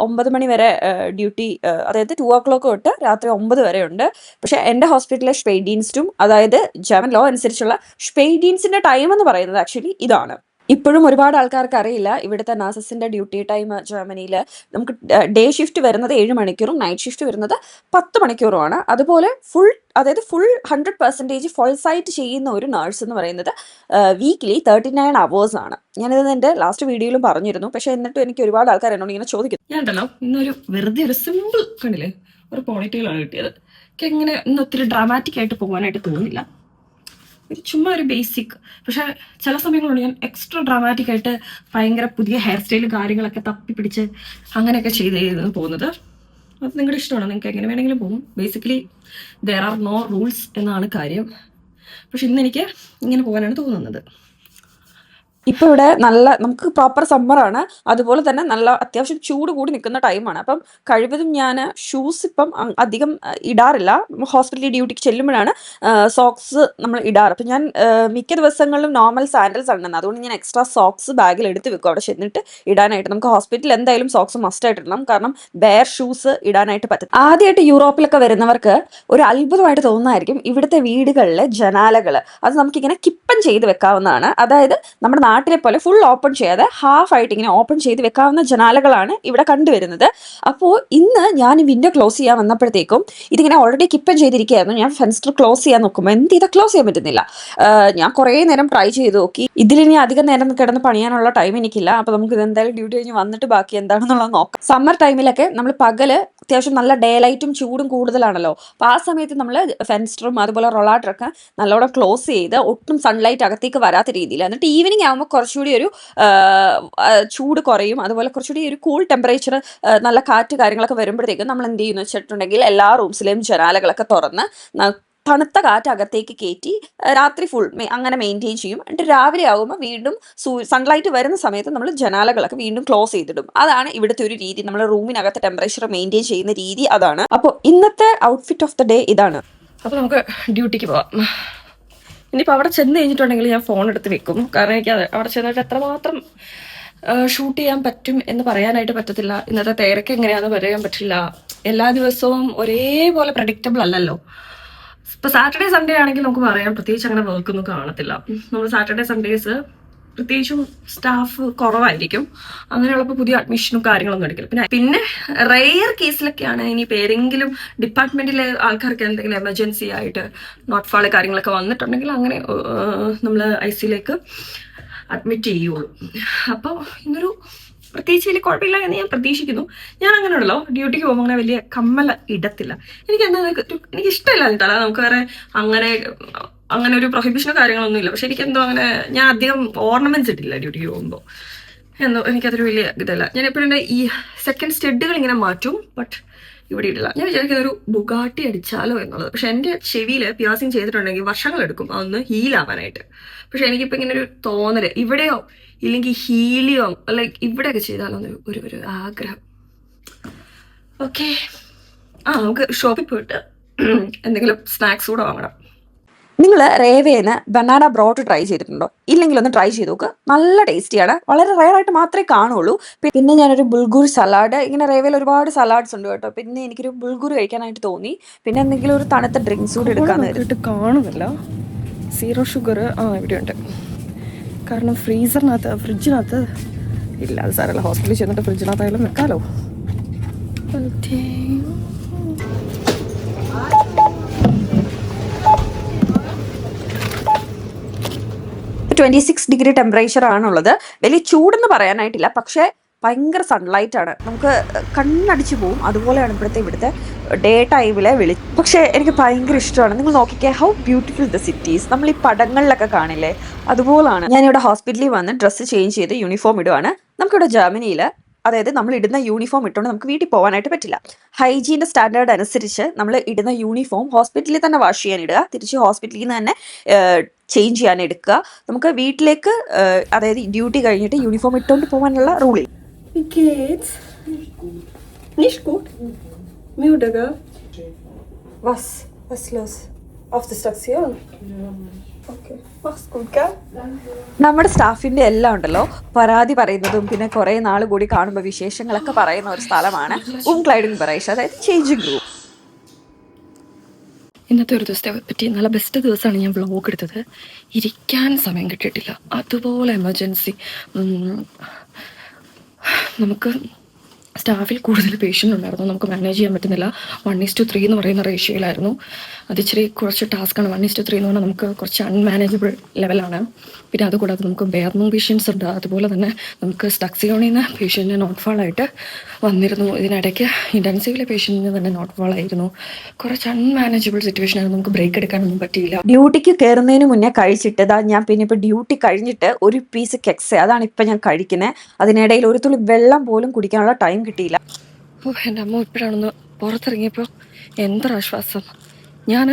9 മണി വരെ ഡ്യൂട്ടി, അതായത് 2 o'clock തൊട്ട് രാത്രി 9 വരെ ഉണ്ട്. പക്ഷെ എൻ്റെ ഹോസ്പിറ്റലിലെ സ്പെയ്ഡ് ഡീൻസ്റ്റും അതായത് ജർമ്മൻ ലോ അനുസരിച്ചുള്ള സ്പെയ്ഡ് ഡീൻസിൻ്റെ ടൈം എന്ന് പറയുന്നത് ആക്ച്വലി ഇതാണ്. ഇപ്പോഴും ഒരുപാട് ആൾക്കാർക്ക് അറിയില്ല ഇവിടുത്തെ നഴ്സസിന്റെ ഡ്യൂട്ടി ടൈം ജർമ്മനിയിൽ നമുക്ക് ഡേ ഷിഫ്റ്റ് വരുന്നത് 7 മണിക്കൂറും നൈറ്റ് ഷിഫ്റ്റ് വരുന്നത് 10 മണിക്കൂറുമാണ്. അതുപോലെ ഫുൾ 100% ഫുൾ സൈറ്റ് ചെയ്യുന്ന ഒരു നഴ്സ് എന്ന് പറയുന്നത് വീക്കിലി 39 hours ആണ്. ഞാനിത് എൻ്റെ ലാസ്റ്റ് വീഡിയോയിലും പറഞ്ഞിരുന്നു. പക്ഷേ എന്നിട്ടും എനിക്ക് ഒരുപാട് ആൾക്കാർ എന്നോട് ഇങ്ങനെ ചോദിക്കുന്നു. ഞാൻ ഉണ്ടല്ലോ ഇന്നൊരു വെറുതെ ഒരു സിമ്പിൾ കണ്ടില്ലേ ഒരു പോണിറ്റെയിലാണ് കിട്ടിയത്. എനിക്ക് എങ്ങനെ ഇന്ന് ഒത്തിരി ഡ്രാമാറ്റിക് ആയിട്ട് പോകാനായിട്ട് തോന്നുന്നില്ല. ഇത് ചുമ്മാ ഒരു ബേസിക്. പക്ഷെ ചില സമയങ്ങളുണ്ട് ഞാൻ എക്സ്ട്രാ ഡ്രാമാറ്റിക് ആയിട്ട് ഭയങ്കര പുതിയ ഹെയർ സ്റ്റൈൽ കാര്യങ്ങളൊക്കെ തപ്പിപ്പിടിച്ച് അങ്ങനെയൊക്കെ ചെയ്ത് പോകുന്നത്. അത് നിങ്ങളുടെ ഇഷ്ടമാണ്, നിങ്ങൾക്ക് എങ്ങനെ വേണമെങ്കിലും പോകും. Basically there are no rules എന്നാണ് കാര്യം. പക്ഷെ ഇന്ന് എനിക്ക് ഇങ്ങനെ പോകാനാണ് തോന്നുന്നത്. ഇപ്പോൾ ഇവിടെ നമുക്ക് പ്രോപ്പർ സമ്മറാണ്. അതുപോലെ തന്നെ നല്ല അത്യാവശ്യം ചൂട് കൂടി നിൽക്കുന്ന ടൈമാണ്. അപ്പം കഴിവതും ഞാൻ ഷൂസ് ഇപ്പം അധികം ഇടാറില്ല. ഹോസ്പിറ്റലിൽ ഡ്യൂട്ടിക്ക് ചെല്ലുമ്പോഴാണ് സോക്സ് നമ്മൾ ഇടാറ്. അപ്പം ഞാൻ മിക്ക ദിവസങ്ങളിലും നോർമൽ സാൻഡൽസ് ആണ്. അതുകൊണ്ട് ഞാൻ എക്സ്ട്രാ സോക്സ് ബാഗിൽ എടുത്ത് വെക്കും അവിടെ ചെന്നിട്ട് ഇടാനായിട്ട്. നമുക്ക് ഹോസ്പിറ്റലിൽ എന്തായാലും സോക്സ് മസ്റ്റായിട്ട് ഇടണം, കാരണം ബെയർ ഷൂസ് ഇടാനായിട്ട് പറ്റും. ആദ്യമായിട്ട് യൂറോപ്പിലൊക്കെ വരുന്നവർക്ക് ഒരു അത്ഭുതമായിട്ട് തോന്നുന്നതായിരിക്കും ഇവിടുത്തെ വീടുകളിലെ ജനാലകൾ. അത് നമുക്കിങ്ങനെ കിപ്പൻ ചെയ്ത് വെക്കാവുന്നതാണ്. അതായത് നമ്മുടെ നാട്ടിലെ പോലെ ഫുൾ ഓപ്പൺ ചെയ്യാതെ ഹാഫ് ആയിട്ട് ഇങ്ങനെ ഓപ്പൺ ചെയ്ത് വെക്കാവുന്ന ജനാലകളാണ് ഇവിടെ കണ്ടുവരുന്നത്. അപ്പോൾ ഇന്ന് ഞാൻ വിൻഡോ ക്ലോസ് ചെയ്യാൻ വന്നപ്പോഴത്തേക്കും ഇതിങ്ങനെ ഓൾറെഡി കിപ്പൻ ചെയ്തിരിക്കുകയായിരുന്നു. ഞാൻ ഫെൻസ്റ്റർ ക്ലോസ് ചെയ്യാൻ നോക്കുമ്പോൾ എന്ത് ചെയ്താൽ ക്ലോസ് ചെയ്യാൻ പറ്റുന്നില്ല. ഞാൻ കുറേ നേരം ട്രൈ ചെയ്ത് നോക്കി. ഇതിലിനി അധികം നേരം കിടന്ന് പണിയാനുള്ള ടൈം എനിക്കില്ല. അപ്പോൾ നമുക്ക് ഇതെന്തായാലും ഡ്യൂട്ടി കഴിഞ്ഞ് വന്നിട്ട് ബാക്കി എന്താണെന്നുള്ളത് നോക്കാം. സമ്മർ ടൈമിലൊക്കെ നമ്മൾ പകല് അത്യാവശ്യം നല്ല ഡേ ലൈറ്റും ചൂടും കൂടുതലാണല്ലോ. അപ്പോൾ ആ സമയത്ത് നമ്മൾ ഫെൻസ്റ്ററും അതുപോലെ റൊളാട്ടറൊക്കെ നല്ലോണം ക്ലോസ് ചെയ്ത് ഒട്ടും സൺലൈറ്റ് അകത്തേക്ക് വരാത്ത രീതിയിൽ, എന്നിട്ട് ഈവനിങ് ആകുമ്പോൾ കുറച്ചുകൂടി ഒരു ചൂട് കുറയും. അതുപോലെ കുറച്ചുകൂടി ഒരു കൂൾ ടെമ്പറേച്ചർ, നല്ല കാറ്റ് കാര്യങ്ങളൊക്കെ വരുമ്പോഴത്തേക്കും നമ്മൾ എന്ത് ചെയ്യുന്നു വെച്ചിട്ടുണ്ടെങ്കിൽ എല്ലാ റൂംസിലെയും ജനാലകളൊക്കെ തുറന്ന് തണുത്ത കാറ്റ് അകത്തേക്ക് കയറ്റി രാത്രി ഫുൾ അങ്ങനെ മെയിൻറ്റെയിൻ ചെയ്യും. എന്നിട്ട് രാവിലെ ആകുമ്പോൾ വീണ്ടും സൺലൈറ്റ് വരുന്ന സമയത്ത് നമ്മൾ ജനാലകളൊക്കെ വീണ്ടും ക്ലോസ് ചെയ്തിടും. അതാണ് ഇവിടുത്തെ ഒരു രീതി. നമ്മൾ റൂമിനകത്ത് ടെമ്പറേച്ചർ മെയിൻറ്റെയിൻ ചെയ്യുന്ന രീതി അതാണ്. അപ്പോൾ ഇന്നത്തെ ഔട്ട്ഫിറ്റ് ഓഫ് ദ ഡേ ഇതാണ്. അപ്പോൾ നമുക്ക് ഡ്യൂട്ടിക്ക് പോവാം. ഇനിയിപ്പോൾ അവിടെ ചെന്ന് കഴിഞ്ഞിട്ടുണ്ടെങ്കിൽ ഞാൻ ഫോൺ എടുത്ത് വെക്കും, കാരണം എനിക്ക് അവിടെ ചെന്നിട്ട് എത്രമാത്രം ഷൂട്ട് ചെയ്യാൻ പറ്റും എന്ന് പറയാനായിട്ട് പറ്റത്തില്ല. ഇന്നത്തെ തിരക്ക് എങ്ങനെയാണെന്ന് പറയാൻ പറ്റില്ല. എല്ലാ ദിവസവും ഒരേപോലെ പ്രഡിക്റ്റബിൾ അല്ലല്ലോ. ഇപ്പോൾ സാറ്റർഡേ സൺഡേ ആണെങ്കിൽ നമുക്ക് പറയാം പ്രത്യേകിച്ച് അങ്ങനെ വർക്കൊന്നും കാണത്തില്ല. നമ്മൾ സാറ്റർഡേ സൺഡേസ് പ്രത്യേകിച്ചും സ്റ്റാഫ് കുറവായിരിക്കും. അങ്ങനെയുള്ളപ്പോൾ പുതിയ അഡ്മിഷനും കാര്യങ്ങളൊന്നും എടുക്കില്ല. പിന്നെ റെയർ കേസിലൊക്കെയാണ് ഇനിയിപ്പോൾ ഏതെങ്കിലും ഡിപ്പാർട്ട്മെന്റിലെ ആൾക്കാർക്ക് എന്തെങ്കിലും എമർജൻസി ആയിട്ട് നോട്ട് ഫാള് കാര്യങ്ങളൊക്കെ വന്നിട്ടുണ്ടെങ്കിൽ അങ്ങനെ നമ്മൾ ICUലേക്ക് അഡ്മിറ്റ് ചെയ്യുള്ളൂ. അപ്പോൾ ഇന്നൊരു പ്രത്യേകിച്ച് വലിയ കുഴപ്പമില്ല എന്ന് ഞാൻ പ്രതീക്ഷിക്കുന്നു. ഞാൻ അങ്ങനെ ഉണ്ടല്ലോ ഡ്യൂട്ടിക്ക് പോകുമ്പോൾ അങ്ങനെ വലിയ കമ്മല ഇടത്തില്ല. എനിക്ക് എനിക്ക് ഇഷ്ടമില്ല എന്നിട്ട്. അല്ലാതെ നമുക്ക് വേറെ അങ്ങനെ ഒരു പ്രൊഹിബിഷനോ കാര്യങ്ങളൊന്നും ഇല്ല. പക്ഷെ എനിക്കെന്തോ അങ്ങനെ ഞാൻ അധികം ഓർണമെന്റ്സ് ഇട്ടില്ല ഡ്യൂട്ടിക്ക് പോകുമ്പോൾ. എന്തോ എനിക്കതൊരു വലിയ ഇതല്ല. ഞാൻ എപ്പോഴും ഈ സെക്കൻഡ് സ്റ്റെഡുകൾ ഇങ്ങനെ മാറ്റും, ബട്ട് ഇവിടെ ഇടില്ല. ഞാൻ വിചാരിക്കുന്നത് ഒരു ബുഗാട്ടി അടിച്ചാലോ എന്നുള്ളത്. പക്ഷെ എൻ്റെ ചെവിയിൽ പിയാസിങ് ചെയ്തിട്ടുണ്ടെങ്കിൽ വർഷങ്ങളെടുക്കും അതൊന്ന് ഹീലാവാനായിട്ട്. പക്ഷെ എനിക്കിപ്പോൾ ഇങ്ങനെ ഒരു തോന്നല് ഇവിടെയോ ഇല്ലെങ്കിൽ ഹീലിയോ ലൈക്ക് ഇവിടെയൊക്കെ ചെയ്താലോ ഒരു ആഗ്രഹം. ഓക്കെ, നമുക്ക് ഷോപ്പിൽ പോയിട്ട് എന്തെങ്കിലും സ്നാക്സ് കൂടെ വാങ്ങണം. നിങ്ങൾ റേവേന്ന് ബനാന ബ്രോട്ട് ട്രൈ ചെയ്തിട്ടുണ്ടോ? ഇല്ലെങ്കിൽ ഒന്ന് ട്രൈ ചെയ്ത് നോക്ക്. നല്ല ടേസ്റ്റിയാണ്. വളരെ റെയർ ആയിട്ട് മാത്രമേ കാണുള്ളൂ. പിന്നെ ഞാനൊരു ബുൾഗൂർ സലാഡ്, ഇങ്ങനെ റേവയിൽ ഒരുപാട് സലാഡ്സ് ഉണ്ട് കേട്ടോ. പിന്നെ എനിക്കൊരു ബുൾഗൂർ കഴിക്കാനായിട്ട് തോന്നി. പിന്നെ എന്തെങ്കിലും ഒരു തണുത്ത ഡ്രിങ്ക്സ് കൂടി എടുക്കാനായിട്ട്. കാണുന്നില്ല 0 ഷുഗർ ഇവിടെയുണ്ട്. കാരണം ഫ്രിഡ്ജിനകത്ത് ഇല്ല. അത് സാരല്ല, ഹോസ്പിറ്റലിൽ ചെന്നിട്ട് ഫ്രിഡ്ജിനകത്തായാലും വെക്കാലോ. 26 ഡിഗ്രി ടെമ്പറേച്ചർ ആണുള്ളത്. വലിയ ചൂടെന്ന് പറയാനായിട്ടില്ല, പക്ഷേ ഭയങ്കര സൺലൈറ്റ് ആണ്. നമുക്ക് കണ്ണടിച്ചു പോവും. അതുപോലെയാണ് ഇവിടുത്തെ ഡേ ടൈമിലെ പക്ഷേ എനിക്ക് ഭയങ്കര ഇഷ്ടമാണ്. നിങ്ങൾ നോക്കിക്കേ, ഹൗ ബ്യൂട്ടിഫുൾ ദ സിറ്റീസ്. നമ്മൾ ഈ പടങ്ങളിലൊക്കെ കാണില്ലേ, അതുപോലാണ്. ഞാനിവിടെ ഹോസ്പിറ്റലിൽ വന്ന് ഡ്രസ്സ് ചേഞ്ച് ചെയ്ത് യൂണിഫോം ഇടുവാണ്. നമുക്കിവിടെ ജർമ്മനിയിൽ അതായത് നമ്മൾ ഇടുന്ന യൂണിഫോം ഇട്ടുകൊണ്ട് നമുക്ക് വീട്ടിൽ പോകാനായിട്ട് പറ്റില്ല. ഹൈജീൻ്റെ സ്റ്റാൻഡേർഡ് അനുസരിച്ച് നമ്മൾ ഇടുന്ന യൂണിഫോം ഹോസ്പിറ്റലിൽ തന്നെ വാഷ് ചെയ്യാൻ ഇടുക, തിരിച്ച് ഹോസ്പിറ്റലിൽ നിന്ന് തന്നെ ചേഞ്ച് ചെയ്യാൻ എടുക്കുക. നമുക്ക് വീട്ടിലേക്ക് അതായത് ഡ്യൂട്ടി കഴിഞ്ഞിട്ട് യൂണിഫോം ഇട്ടുകൊണ്ട് പോകാനുള്ള റൂളിൽ. നമ്മുടെ സ്റ്റാഫിന്റെ എല്ലാം ഉണ്ടല്ലോ പരാതി പറയുന്നതും പിന്നെ കുറെ നാൾ കൂടി കാണുമ്പോൾ വിശേഷങ്ങളൊക്കെ പറയുന്ന ഒരു സ്ഥലമാണ് ഉംക്ലൈഡിംഗ് ബെറൈഷ്, അതായത് ചേഞ്ചിങ് റൂം. ഇന്നത്തെ ഒരു ദിവസത്തെ പറ്റി നല്ല ബെസ്റ്റ് ദിവസമാണ് ഞാൻ വ്ലോഗ് എടുത്തത്. ഇരിക്കാൻ സമയം കിട്ടിയിട്ടില്ല, അതുപോലെ എമർജൻസി. നമുക്ക് സ്റ്റാഫിൽ കൂടുതൽ പേഷ്യൻ്റ് ഉണ്ടായിരുന്നു, നമുക്ക് മാനേജ് ചെയ്യാൻ പറ്റുന്നില്ല. 1:3 എന്ന് പറയുന്ന റേഷ്യോയിലായിരുന്നു. അത് ഇച്ചിരി കുറച്ച് ടാസ്ക്കാണ്. 1:3 എന്ന് പറഞ്ഞാൽ നമുക്ക് കുറച്ച് അൺമാനേജബിൾ ലെവലാണ്. പിന്നെ അതുകൂടാതെ നമുക്ക് ബെയർമോ പേഷ്യൻസ് ഉണ്ട്. അതുപോലെ തന്നെ നമുക്ക് സ്റ്റക്സിയോണിൽ നിന്ന് പേഷ്യൻറ്റിന് നോട്ട് ഫാളായിട്ട് വന്നിരുന്നു. ഇതിനിടയ്ക്ക് ഇൻറ്റൻസീവിലെ പേഷ്യൻറ്റിന് തന്നെ നോട്ട് ഫാളായിരുന്നു. കുറച്ച് അൺമാനേജബിൾ സിറ്റുവേഷൻ ആയിരുന്നു. നമുക്ക് ബ്രേക്ക് എടുക്കാനൊന്നും പറ്റിയില്ല. ഡ്യൂട്ടിക്ക് കയറുന്നതിന് മുന്നേ കഴിച്ചിട്ട് ഞാൻ പിന്നെ ഇപ്പോൾ ഡ്യൂട്ടി കഴിഞ്ഞിട്ട് ഒരു പീസ് കെക്സ് അതാണ് ഇപ്പം ഞാൻ കഴിക്കുന്നത്. അതിനിടയിൽ ഒരു തുള്ളി വെള്ളം പോലും കുടിക്കാനുള്ള ടൈം കിട്ടിയില്ല. എൻ്റെ അമ്മ ഇപ്പോഴാണെന്ന് പുറത്തിറങ്ങിയപ്പോൾ എന്തൊരാശ്വാസം. ഞാൻ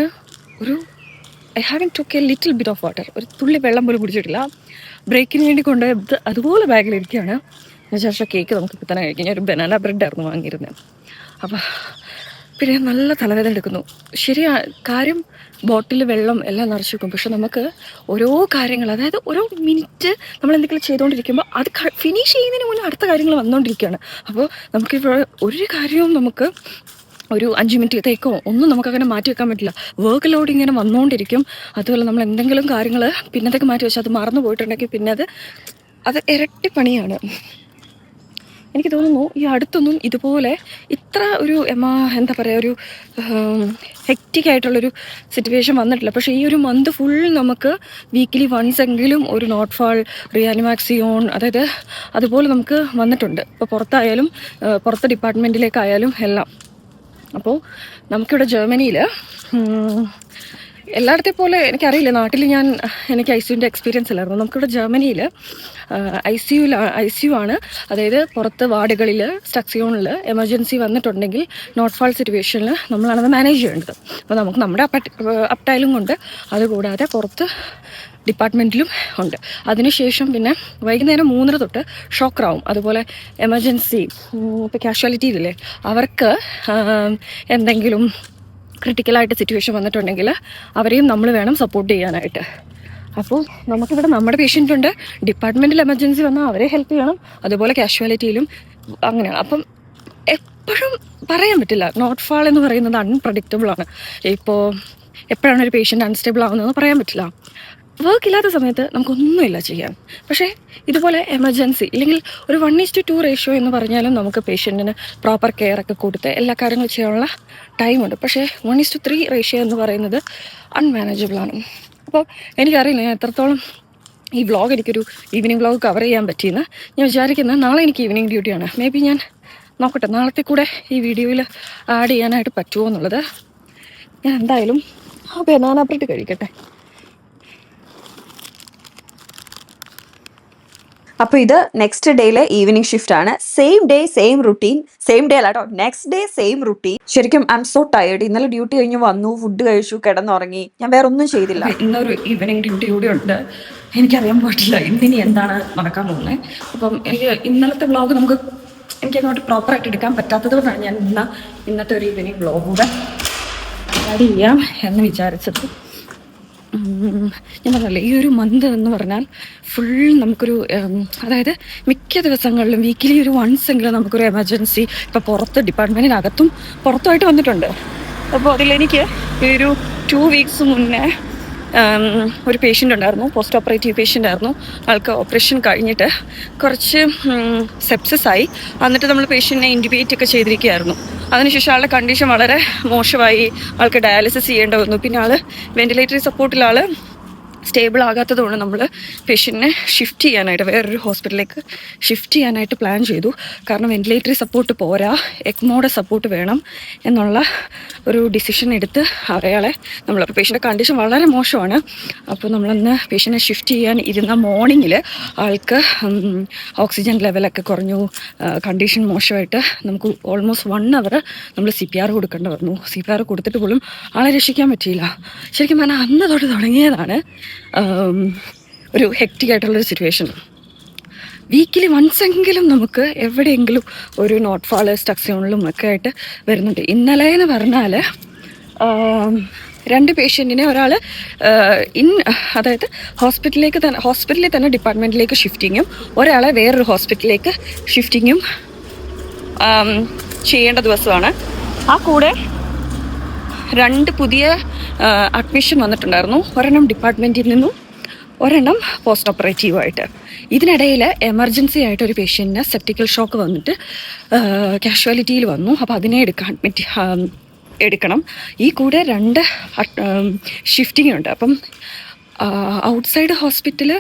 I haven't took A little bit of water, ഒരു തുള്ളി വെള്ളം പോലും കുടിച്ചിട്ടില്ല. ബ്രേക്കിന് വേണ്ടി കൊണ്ടുപോയത് അതുപോലെ ബാഗിലിരിക്കുകയാണ്. ശേഷം കേക്ക് നമുക്ക് ഇപ്പം തന്നെ കഴിക്കാം. ഞാൻ ഒരു ബനാന ബ്രെഡായിരുന്നു വാങ്ങിയിരുന്നത്. അപ്പോൾ പിന്നെ നല്ല തലവേദന എടുക്കുന്നു. ശരിയാ കാര്യം, ബോട്ടിൽ വെള്ളം എല്ലാം നിറച്ച് വെക്കും. പക്ഷെ നമുക്ക് ഓരോ കാര്യങ്ങൾ, അതായത് ഓരോ മിനിറ്റ് നമ്മൾ എന്തെങ്കിലും ചെയ്തുകൊണ്ടിരിക്കുമ്പോൾ അത് ഫിനിഷ് ചെയ്യുന്നതിന് മുന്നേ അടുത്ത കാര്യങ്ങൾ വന്നുകൊണ്ടിരിക്കുകയാണ്. അപ്പോൾ നമുക്കിപ്പോൾ ഒരു കാര്യവും നമുക്ക് ഒരു 5 മിനിറ്റത്തേക്കോ ഒന്നും നമുക്കങ്ങനെ മാറ്റി വെക്കാൻ പറ്റില്ല. വർക്ക് ലോഡ് ഇങ്ങനെ വന്നുകൊണ്ടിരിക്കും. അതുപോലെ നമ്മൾ എന്തെങ്കിലും കാര്യങ്ങൾ പിന്നത്തേക്ക് മാറ്റി വെച്ചാൽ അത് മറന്നു പോയിട്ടുണ്ടെങ്കിൽ പിന്നെ അത് ഇരട്ടി പണിയാണ്. എനിക്ക് തോന്നുന്നു ഈ അടുത്തൊന്നും ഇതുപോലെ ഇത്ര ഒരു എന്താ പറയുക, ഒരു ഹെക്റ്റിക് ആയിട്ടുള്ളൊരു സിറ്റുവേഷൻ വന്നിട്ടില്ല. പക്ഷേ ഈ ഒരു മന്ത് ഫുൾ നമുക്ക് വീക്കിലി വൺസ് എങ്കിലും ഒരു നോട്ട് ഫാൾ, റിയാനിമാക്സിയോൺ, അതായത് അതുപോലെ നമുക്ക് വന്നിട്ടുണ്ട്. ഇപ്പോൾ പുറത്തായാലും പുറത്തെ ഡിപ്പാർട്ട്മെൻറ്റിലേക്കായാലും എല്ലാം. അപ്പോൾ നമുക്കിവിടെ ജർമ്മനിയിൽ എല്ലായിടത്തെ പോലെ എനിക്കറിയില്ല, നാട്ടിൽ എനിക്ക് ICUവിൻ്റെ എക്സ്പീരിയൻസ് ഇല്ലായിരുന്നു. നമുക്കിവിടെ ജർമ്മനിയിൽ ICU ആണ്. അതായത് പുറത്ത് വാർഡുകളിൽ സ്റ്റക്സിയോണിൽ എമർജൻസി വന്നിട്ടുണ്ടെങ്കിൽ നോട്ട് ഫാൾ സിറ്റുവേഷനിൽ നമ്മളാണത് മാനേജ് ചെയ്യേണ്ടത്. അപ്പോൾ നമുക്ക് നമ്മുടെ അപ്ടൈലും കൊണ്ട്, അതുകൂടാതെ പുറത്ത് ഡിപ്പാർട്ട്മെൻറ്റിലും ഉണ്ട്. അതിനുശേഷം പിന്നെ വൈകുന്നേരം 3:30 തൊട്ട് ഷോക്കറാവും. അതുപോലെ എമർജൻസി ഇപ്പോൾ കാഷ്വാലിറ്റിയിലെ അവർക്ക് എന്തെങ്കിലും ക്രിട്ടിക്കലായിട്ട് സിറ്റുവേഷൻ വന്നിട്ടുണ്ടെങ്കിൽ അവരെയും നമ്മൾ വേണം സപ്പോർട്ട് ചെയ്യാനായിട്ട്. അപ്പോൾ നമുക്കിവിടെ നമ്മുടെ പേഷ്യൻ്റ് ഉണ്ട്, ഡിപ്പാർട്ട്മെൻറ്റിൽ എമർജൻസി വന്നാൽ അവരെ ഹെൽപ്പ് ചെയ്യണം, അതുപോലെ കാഷ്വാലിറ്റിയിലും അങ്ങനെയാണ്. അപ്പം എപ്പോഴും പറയാൻ പറ്റില്ല. നോട്ട് ഫാൾ എന്ന് പറയുന്നത് അൺപ്രഡിക്റ്റബിളാണ്. ഇപ്പോൾ എപ്പോഴാണ് ഒരു പേഷ്യൻ്റ് അൺസ്റ്റേബിൾ ആവുന്നതെന്ന് പറയാൻ പറ്റില്ല. വർക്ക് ഇല്ലാത്ത സമയത്ത് നമുക്കൊന്നുമില്ല ചെയ്യാൻ. പക്ഷേ ഇതുപോലെ എമർജൻസി ഇല്ലെങ്കിൽ ഒരു 1:2 റേഷ്യോ എന്ന് പറഞ്ഞാലും നമുക്ക് പേഷ്യൻറ്റിന് പ്രോപ്പർ കെയർ ഒക്കെ കൊടുത്ത് എല്ലാ കാര്യങ്ങളും ചെയ്യാനുള്ള ടൈമുണ്ട്. പക്ഷേ 1:3 റേഷ്യോ എന്ന് പറയുന്നത് അൺമാനേജബിളാണ്. അപ്പോൾ എനിക്കറിയില്ല ഞാൻ എത്രത്തോളം ഈ വ്ളോഗ് എനിക്കൊരു ഈവനിങ് വ്ളോഗ് കവർ ചെയ്യാൻ പറ്റിയെന്ന്. ഞാൻ വിചാരിക്കുന്നത് നാളെ എനിക്ക് ഈവനിങ് ഡ്യൂട്ടിയാണ്. മേ ബി ഞാൻ നോക്കട്ടെ നാളത്തെ കൂടെ ഈ വീഡിയോയിൽ ആഡ് ചെയ്യാനായിട്ട് പറ്റുമോ എന്നുള്ളത്. ഞാൻ എന്തായാലും ബനാന ബ്രെഡ് കഴിക്കട്ടെ. അപ്പോൾ ഇത് നെക്സ്റ്റ് ഡേയിലെ ഈവനിങ് ഷിഫ്റ്റ് ആണ്. Same day same routine, same day അല്ല കേട്ടോ, നെക്സ്റ്റ് ഡേ സെയിം റുട്ടീൻ. ശരിക്കും ഐ എം സോ ടയേർഡ്. ഇന്നലെ ഡ്യൂട്ടി കഴിഞ്ഞ് വന്നു, ഫുഡ് കഴിച്ചു, കിടന്നുറങ്ങി. ഞാൻ വേറെ ഒന്നും ചെയ്തില്ല. ഇന്നൊരു ഈവനിങ് ഡ്യൂട്ടി കൂടി ഉണ്ട്. എനിക്കറിയാൻ പറ്റില്ല ഇന്നിനി എന്താണ് നടക്കാൻ പോകുന്നത്. അപ്പം എനിക്ക് ഇന്നലത്തെ വ്ളോഗ് എനിക്കങ്ങോട്ട് പ്രോപ്പറായിട്ട് എടുക്കാൻ പറ്റാത്തത് കൊണ്ടാണ് ഞാൻ ഇന്നത്തെ ഒരു ഈവനിങ് വ്ളോഗ് കൂടെ ആഡ് ചെയ്യാം എന്ന് വിചാരിച്ചത്. ഞാൻ പറഞ്ഞല്ലേ, ഈ ഒരു മന്ത് എന്ന് പറഞ്ഞാൽ ഫുൾ നമുക്കൊരു അതായത് മിക്ക ദിവസങ്ങളിലും വീക്കിലി ഒരു വൺസ് എങ്കിലും നമുക്കൊരു എമർജൻസി ഇപ്പോൾ പുറത്ത് ഡിപ്പാർട്ട്മെൻറ്റിനകത്തും പുറത്തുമായിട്ട് വന്നിട്ടുണ്ട്. അപ്പോൾ അതിലെനിക്ക് ഈ ഒരു 2 വീക്സ് മുന്നേ ഒരു പേഷ്യൻ്റ് ഉണ്ടായിരുന്നു, പോസ്റ്റ് ഓപ്പറേറ്റീവ് പേഷ്യൻ്റ് ആയിരുന്നു. ആൾക്ക് ഓപ്പറേഷൻ കഴിഞ്ഞിട്ട് കുറച്ച് സെപ്സിസ് ആയി. എന്നിട്ട് നമ്മൾ പേഷ്യൻറ്റിനെ ഇൻറ്റുബേറ്റ് ഒക്കെ ചെയ്തിരിക്കുകയായിരുന്നു. അതിനുശേഷം ആളുടെ കണ്ടീഷൻ വളരെ മോശമായി, ആൾക്ക് ഡയാലിസിസ് ചെയ്യേണ്ടി വന്നു. പിന്നെ ആൾ വെന്റിലേറ്ററി സപ്പോർട്ടിൽ സ്റ്റേബിൾ ആകാത്തത് കൊണ്ട് നമ്മൾ പേഷ്യൻറ്റിനെ ഷിഫ്റ്റ് ചെയ്യാനായിട്ട് വേറൊരു ഹോസ്പിറ്റലിലേക്ക് ഷിഫ്റ്റ് ചെയ്യാനായിട്ട് പ്ലാൻ ചെയ്തു. കാരണം വെന്റിലേറ്ററി സപ്പോർട്ട് പോരാ, എക്മോയുടെ സപ്പോർട്ട് വേണം എന്നുള്ള ഒരു ഡിസിഷൻ എടുത്ത് അയാളെ പേഷ്യൻ്റെ കണ്ടീഷൻ വളരെ മോശമാണ്. അപ്പോൾ നമ്മളന്ന് പേഷ്യൻറ്റിനെ ഷിഫ്റ്റ് ചെയ്യാൻ ഇരുന്ന മോർണിംഗിൽ ആൾക്ക് ഓക്സിജൻ ലെവലൊക്കെ കുറഞ്ഞു, കണ്ടീഷൻ മോശമായിട്ട് നമുക്ക് ഓൾമോസ്റ്റ് 1 hour നമ്മൾ CPR കൊടുക്കേണ്ടി വന്നു. CPR കൊടുത്തിട്ട് പോലും ആളെ രക്ഷിക്കാൻ പറ്റിയില്ല. ശരിക്കും പറഞ്ഞാൽ അന്ന് തൊട്ട് തുടങ്ങിയതാണ് ഒരു ഹെക്റ്റിക് ആയിട്ടുള്ളൊരു സിറ്റുവേഷൻ. വീക്കിലി വൺസ് എങ്കിലും നമുക്ക് എവിടെയെങ്കിലും ഒരു നോട്ട് ഫാള് സ്റ്റക്സിയോണിലും ഒക്കെ ആയിട്ട് വരുന്നുണ്ട്. ഇന്നലെ എന്ന് പറഞ്ഞാൽ 2 പേഷ്യൻറ്റിനെ ഒരാൾ അതായത് ഹോസ്പിറ്റലിൽ തന്നെ ഡിപ്പാർട്ട്മെൻറ്റിലേക്ക് ഷിഫ്റ്റിങ്ങും ഒരാളെ വേറൊരു ഹോസ്പിറ്റലിലേക്ക് ഷിഫ്റ്റിങ്ങും ചെയ്യേണ്ട ദിവസമാണ്. ആ കൂടെ 2 പുതിയ അഡ്മിഷൻ വന്നിട്ടുണ്ടായിരുന്നു. ഒരെണ്ണം ഡിപ്പാർട്ട്മെൻറ്റിൽ നിന്നും ഒരെണ്ണം പോസ്റ്റ് ഓപ്പറേറ്റീവായിട്ട്. ഇതിനിടയിൽ എമർജൻസി ആയിട്ട് ഒരു പേഷ്യൻറ്റിന് സെപ്റ്റിക്കൽ ഷോക്ക് വന്നിട്ട് കാഷ്വാലിറ്റിയിൽ വന്നു. അപ്പോൾ അതിനെ എടുക്കണം. ഈ കൂടെ 2 ഷിഫ്റ്റിംഗ് ഉണ്ട്. അപ്പം ഔട്ട്സൈഡ് ഹോസ്പിറ്റൽ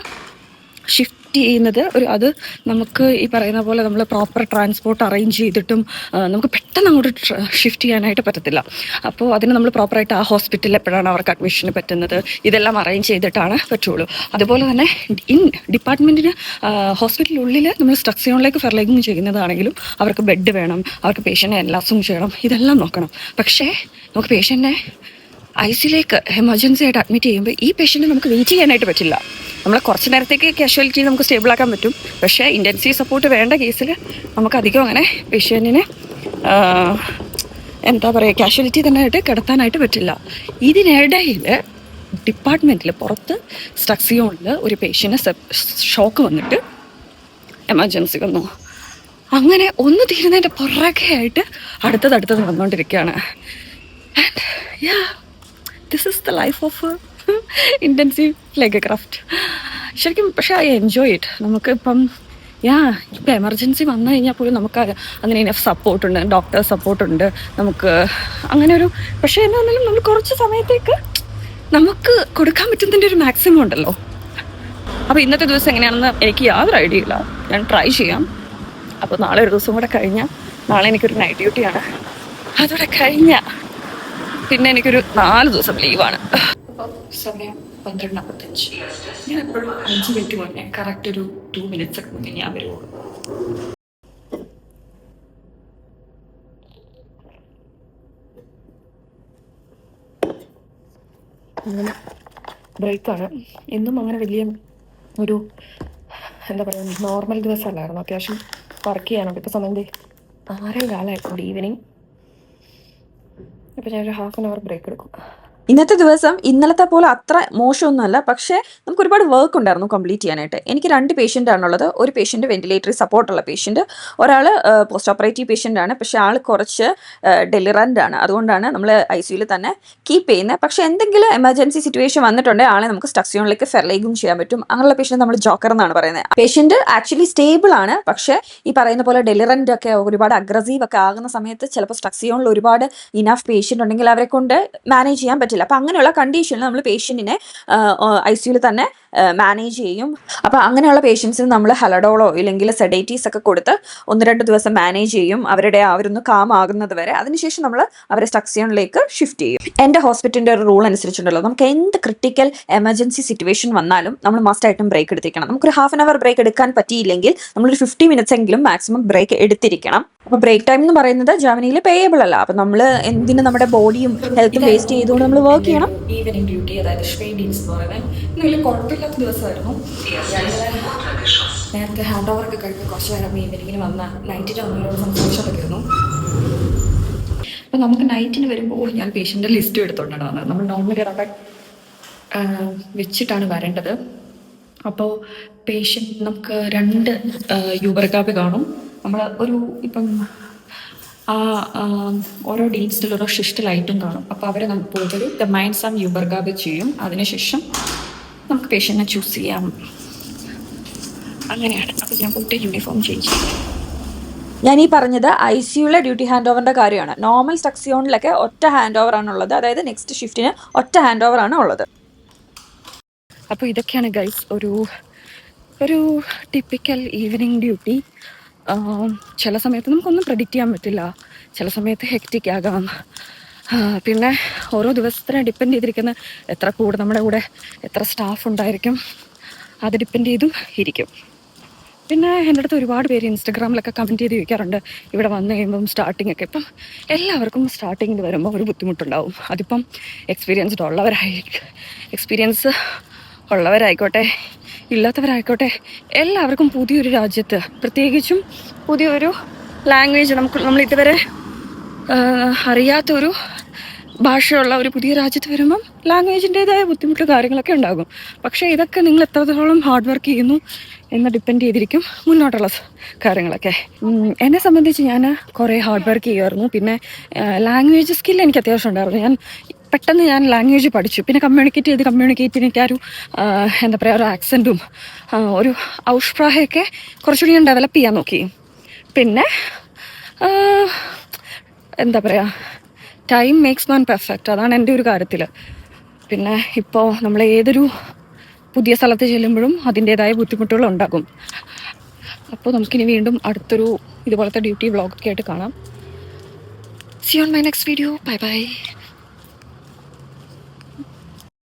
ഷിഫ്റ്റ് ചെയ്യുന്നത് അത് നമുക്ക് ഈ പറയുന്ന പോലെ നമ്മൾ പ്രോപ്പർ ട്രാൻസ്പോർട്ട് അറേഞ്ച് ചെയ്തിട്ടും നമുക്ക് പെട്ടെന്ന് അങ്ങോട്ട് ഷിഫ്റ്റ് ചെയ്യാനായിട്ട് പറ്റത്തില്ല. അപ്പോൾ അതിന് നമ്മൾ പ്രോപ്പറായിട്ട് ആ ഹോസ്പിറ്റലിൽ എപ്പോഴാണ് അവർക്ക് അഡ്മിഷന് പറ്റുന്നത് ഇതെല്ലാം അറേഞ്ച് ചെയ്തിട്ടാണ് പറ്റുള്ളൂ. അതുപോലെ തന്നെ ഡിപ്പാർട്ട്മെൻറ്റിന് ഹോസ്പിറ്റലിനുള്ളിൽ നമ്മൾ സ്ട്രക്ചറിലേക്ക് ഫെർലൈസിങ് ചെയ്യുന്നതാണെങ്കിലും അവർക്ക് ബെഡ് വേണം, അവർക്ക് പേഷ്യൻറ്റിനെ എല്ലാസും ചെയ്യണം, ഇതെല്ലാം നോക്കണം. പക്ഷേ നമുക്ക് പേഷ്യൻറ്റിനെ ഐസിയിലേക്ക് എമർജൻസി ആയിട്ട് അഡ്മിറ്റ് ചെയ്യുമ്പോൾ ഈ പേഷ്യൻറ്റ് നമുക്ക് വെയിറ്റ് ചെയ്യാനായിട്ട് പറ്റില്ല. നമ്മളെ കുറച്ച് നേരത്തേക്ക് കാഷ്വാലിറ്റി നമുക്ക് സ്റ്റേബിളാക്കാൻ പറ്റും. പക്ഷേ ഇൻറ്റൻസീവ് സപ്പോർട്ട് വേണ്ട കേസിൽ നമുക്ക് അധികം അങ്ങനെ പേഷ്യൻറ്റിനെ എന്താ പറയുക കാഷ്വാലിറ്റി തന്നെ ആയിട്ട് കിടത്താനായിട്ട് പറ്റില്ല. ഇതിനിടയിൽ ഡിപ്പാർട്ട്മെൻറ്റിൽ പുറത്ത് സ്ട്രക്സിയോണിൽ ഒരു പേഷ്യൻറ്റ് ഷോക്ക് വന്നിട്ട് എമർജൻസി വന്നു. അങ്ങനെ ഒന്ന് തീരുന്നതിൻ്റെ പുറകെ ആയിട്ട് അടുത്തത് വന്നുകൊണ്ടിരിക്കുകയാണ്. And yeah this is the life of intensive leg craft. ശരിക്കും പക്ഷേ ഐ എൻജോയ് ഇറ്റ്. നമുക്ക് ഇപ്പം ഇപ്പം എമർജൻസി വന്നു കഴിഞ്ഞാൽ പോലും നമുക്ക് അങ്ങനെ ഇനഫ് സപ്പോർട്ടുണ്ട്, ഡോക്ടർ സപ്പോർട്ടുണ്ട് നമുക്ക് അങ്ങനെ ഒരു. പക്ഷേ എന്ന് പറഞ്ഞാലും നമ്മൾ കുറച്ച് സമയത്തേക്ക് നമുക്ക് കൊടുക്കാൻ പറ്റുന്നതിൻ്റെ ഒരു മാക്സിമം ഉണ്ടല്ലോ. അപ്പോൾ ഇന്നത്തെ ദിവസം എങ്ങനെയാണെന്ന് എനിക്ക് യാതൊരു ഐഡിയ ഇല്ല. ഞാൻ ട്രൈ ചെയ്യാം. അപ്പോൾ നാളെ ഒരു ദിവസം കൂടെ കഴിഞ്ഞാൽ, നാളെ എനിക്കൊരു നൈറ്റ് ഡ്യൂട്ടിയാണ്, അതോടെ കഴിഞ്ഞാൽ പിന്നെ എനിക്കൊരു 4 ദിവസം ലീവാണ്. അപ്പോൾ സമയം 12:45. ഞാൻ എപ്പോഴും 5 മിനിറ്റ് മുന്നേ കറക്റ്റ് ഒരു 2 മിനിറ്റ്സ് ഒക്കെ മുന്നേ ഞാൻ വരുള്ളൂ. അങ്ങനെ ബ്രേക്കാണ്. എന്നും അങ്ങനെ വലിയ ഒരു എന്താ പറയുക നോർമൽ ദിവസമല്ലായിരുന്നു. അത്യാവശ്യം വർക്ക് ചെയ്യാനുണ്ട്. ഇപ്പോൾ സമയം 6:15 ഈവനിങ്. ഇപ്പോൾ ഞാനൊരു 1/2 hour ബ്രേക്ക് എടുക്കും. ഇന്നത്തെ ദിവസം ഇന്നലത്തെ പോലെ അത്ര മോശമൊന്നുമല്ല. പക്ഷേ നമുക്ക് ഒരുപാട് വർക്ക് ഉണ്ടായിരുന്നു കംപ്ലീറ്റ് ചെയ്യാനായിട്ട്. എനിക്ക് 2 പേഷ്യൻ്റ് ആണുള്ളത്. ഒരു പേഷ്യൻ്റ് വെന്റിലേറ്ററി സപ്പോർട്ടുള്ള പേഷ്യൻ്റ്, ഒരാൾ പോസ്റ്റ് ഓപ്പറേറ്റീവ് പേഷ്യൻ്റ് ആണ്. പക്ഷേ ആൾ കുറച്ച് ഡെലിറൻ്റ് ആണ്. അതുകൊണ്ടാണ് നമ്മൾ ICUയിൽ തന്നെ കീപ്പ് ചെയ്യുന്നത്. പക്ഷേ എന്തെങ്കിലും എമർജൻസി സിറ്റുവേഷൻ വന്നിട്ടുണ്ടെങ്കിൽ ആളെ നമുക്ക് സ്ട്രക്സിയോണിലേക്ക് ഫെർലൈഗും ചെയ്യാൻ പറ്റും. അങ്ങനെയുള്ള പേഷ്യൻ്റ് നമ്മൾ ജോക്കർ എന്നാണ് പറയുന്നത്. പേഷ്യൻ്റ് ആക്ച്വലി സ്റ്റേബിൾ ആണ്. പക്ഷേ ഈ പറയുന്ന പോലെ ഡെലിറൻ്റ് ഒക്കെ ഒരുപാട് അഗ്രസീവ് ഒക്കെ ആകുന്ന സമയത്ത് ചിലപ്പോൾ സ്ട്രക്സിയോണിൽ ഒരുപാട് ഇനഫ് പേഷ്യൻ്റ് ഉണ്ടെങ്കിൽ അവരെ കൊണ്ട് മാനേജ് ചെയ്യാൻ പറ്റില്ല. അപ്പോൾ അങ്ങനെയുള്ള കണ്ടീഷനിൽ നമ്മൾ പേഷ്യൻറ്റിനെ ICUയിൽ തന്നെ മാനേജ് ചെയ്യും. അപ്പോൾ അങ്ങനെയുള്ള പേഷ്യൻസിന് നമ്മൾ ഹലഡോളോ ഇല്ലെങ്കിൽ സെഡേറ്റീവ്സ് ഒക്കെ കൊടുത്ത് 1-2 ദിവസം മാനേജ് ചെയ്യും, അവരൊന്ന് കാം ആകുന്നത് വരെ. അതിനുശേഷം നമ്മൾ അവരെ സ്ട്രക്സിയോണിലേക്ക് ഷിഫ്റ്റ് ചെയ്യും. എൻ്റെ ഹോസ്പിറ്റലിൻ്റെ ഒരു റൂൾ അനുസരിച്ചുണ്ടല്ലോ, നമുക്ക് എന്ത് ക്രിട്ടിക്കൽ എമർജൻസി സിറ്റുവേഷൻ വന്നാലും നമ്മൾ മസ്റ്റായിട്ടും ബ്രേക്ക് എടുത്തിരിക്കണം. നമുക്കൊരു 1/2 hour ബ്രേക്ക് എടുക്കാൻ പറ്റിയില്ലെങ്കിൽ നമ്മളൊരു 50 minutes എങ്കിലും മാക്സിമം ബ്രേക്ക് എടുത്തിരിക്കണം. അപ്പോൾ ബ്രേക്ക് ടൈം എന്ന് പറയുന്നത് ജർമ്മനിയിൽ പേയബിൾ അല്ല. അപ്പോൾ നമ്മൾ എന്തിനും നമ്മുടെ ബോഡിയും ഹെൽത്തും വേസ്റ്റ് ചെയ്തുകൊണ്ട് നമ്മൾ വർക്ക് ചെയ്യണം. ഈവനിങ് ഡ്യൂട്ടി, അതായത് ഷെയ്ഡിങ്സ് എന്ന് പറയുന്നത് ഇന്നലെ കുഴപ്പമില്ലാത്ത ദിവസമായിരുന്നു. നേരത്തെ ഹാൻഡ് ഓവർ ഒക്കെ കഴിഞ്ഞ് കുറച്ച് നേരം ഈവനിങ്ങിന് വന്ന നൈറ്റിന് വന്നവരോട് സംസാരിച്ചോണ്ടിരുന്നു. അപ്പം നമുക്ക് നൈറ്റിന് വരുമ്പോൾ ഞാൻ പേഷ്യൻ്റെ ലിസ്റ്റ് എടുത്തോണ്ടാണ്. നമ്മൾ നോർമലി അവിടെ വെച്ചിട്ടാണ് വരേണ്ടത്. അപ്പോൾ പേഷ്യൻ്റ് നമുക്ക് 2 യൂബർഗാബ് കാണും. നമ്മൾ ഇപ്പം ഓരോ ഡീൻസിൽ ഓരോ ഷിഫ്റ്റിലായിട്ടും കാണും. അപ്പോൾ അവരെ നമുക്ക് പോയിട്ടൊരു ദ മൈൻഡ് സം യൂബർഗാബ് ചെയ്യും. അതിനുശേഷം നമുക്ക് പേഷ്യൻറ്റിനെ ചൂസ് ചെയ്യാം. അങ്ങനെയാണ്. അപ്പോൾ ഞാൻ പോയിട്ട് യൂണിഫോം ചേഞ്ച് ചെയ്യും. ഞാൻ ഈ പറഞ്ഞത് ICUയിലെ ഡ്യൂട്ടി ഹാൻഡ് ഓവറിൻ്റെ കാര്യമാണ്. നോർമൽ സ്ട്രക്സിയോണിലൊക്കെ ഒറ്റ ഹാൻഡ് ഓവർ ആണുള്ളത്. അതായത് നെക്സ്റ്റ് ഷിഫ്റ്റിന് ഒറ്റ ഹാൻഡ് ഓവർ ആണ് ഉള്ളത്. അപ്പോൾ ഇതൊക്കെയാണ് ഗൈസ് ഒരു ടിപ്പിക്കൽ ഈവനിങ് ഡ്യൂട്ടി. ചില സമയത്ത് നമുക്കൊന്നും പ്രെഡിക്റ്റ് ചെയ്യാൻ പറ്റില്ല. ചില സമയത്ത് ഹെക്റ്റിക് ആകാം. പിന്നെ ഓരോ ദിവസത്തിനെ ഡിപ്പെൻഡ് ചെയ്തിരിക്കുന്ന നമ്മുടെ കൂടെ എത്ര സ്റ്റാഫ് ഉണ്ടായിരിക്കും, അത് ഡിപ്പെൻഡ് ചെയ്തും ഇരിക്കും. പിന്നെ എൻ്റെ അടുത്ത് ഒരുപാട് പേര് ഇൻസ്റ്റഗ്രാമിലൊക്കെ കമൻറ്റ് ചെയ്ത് ചോദിക്കാറുണ്ട് ഇവിടെ വന്നു കഴിയുമ്പം സ്റ്റാർട്ടിങ് ഒക്കെ. ഇപ്പം എല്ലാവർക്കും സ്റ്റാർട്ടിങ്ങിൽ വരുമ്പോൾ ഒരു ബുദ്ധിമുട്ടുണ്ടാവും. അതിപ്പം എക്സ്പീരിയൻസ് ഉള്ളവരായിക്കോട്ടെ ഇല്ലാത്തവരായിക്കോട്ടെ, എല്ലാവർക്കും പുതിയൊരു രാജ്യത്ത്, പ്രത്യേകിച്ചും പുതിയൊരു ലാംഗ്വേജ്, നമ്മൾ ഇതുവരെ അറിയാത്തൊരു ഭാഷയുള്ള ഒരു പുതിയ രാജ്യത്ത് വരുമ്പം ലാംഗ്വേജിൻ്റേതായ ബുദ്ധിമുട്ട് കാര്യങ്ങളൊക്കെ ഉണ്ടാകും. പക്ഷേ ഇതൊക്കെ നിങ്ങൾ എത്രത്തോളം ഹാർഡ് വർക്ക് ചെയ്യുന്നു എന്ന് ഡിപ്പെൻഡ് ചെയ്തിരിക്കും മുന്നോട്ടുള്ള കാര്യങ്ങളൊക്കെ. എന്നെ സംബന്ധിച്ച് ഞാൻ കുറേ ഹാർഡ് വർക്ക് ചെയ്യുമായിരുന്നു. പിന്നെ ലാംഗ്വേജ് സ്കിൽ എനിക്ക് അത്യാവശ്യം ഉണ്ടായിരുന്നു. പെട്ടെന്ന് ഞാൻ ലാംഗ്വേജ് പഠിച്ചു. പിന്നെ കമ്മ്യൂണിക്കേറ്റ് എനിക്ക് ഒരു എന്താ പറയുക, ഒരു ആക്സൻറ്റും ഒരു ഔഷ്പ്രാഹയൊക്കെ കുറച്ചുകൂടി ഞാൻ ഡെവലപ്പ് ചെയ്യാൻ നോക്കി. പിന്നെ എന്താ പറയുക, ടൈം മേക്സ് മാൻ പെർഫെക്റ്റ്, അതാണ് എൻ്റെ ഒരു കാര്യത്തിൽ. പിന്നെ ഇപ്പോൾ നമ്മൾ ഏതൊരു പുതിയ സ്ഥലത്ത് ചെല്ലുമ്പോഴും അതിൻ്റേതായ ബുദ്ധിമുട്ടുകൾ ഉണ്ടാകും. അപ്പോൾ നമുക്കിനി വീണ്ടും അടുത്തൊരു ഇതുപോലത്തെ ഡ്യൂട്ടി വ്ളോഗൊക്കെ ആയിട്ട് കാണാം. See you on my next video. Bye bye.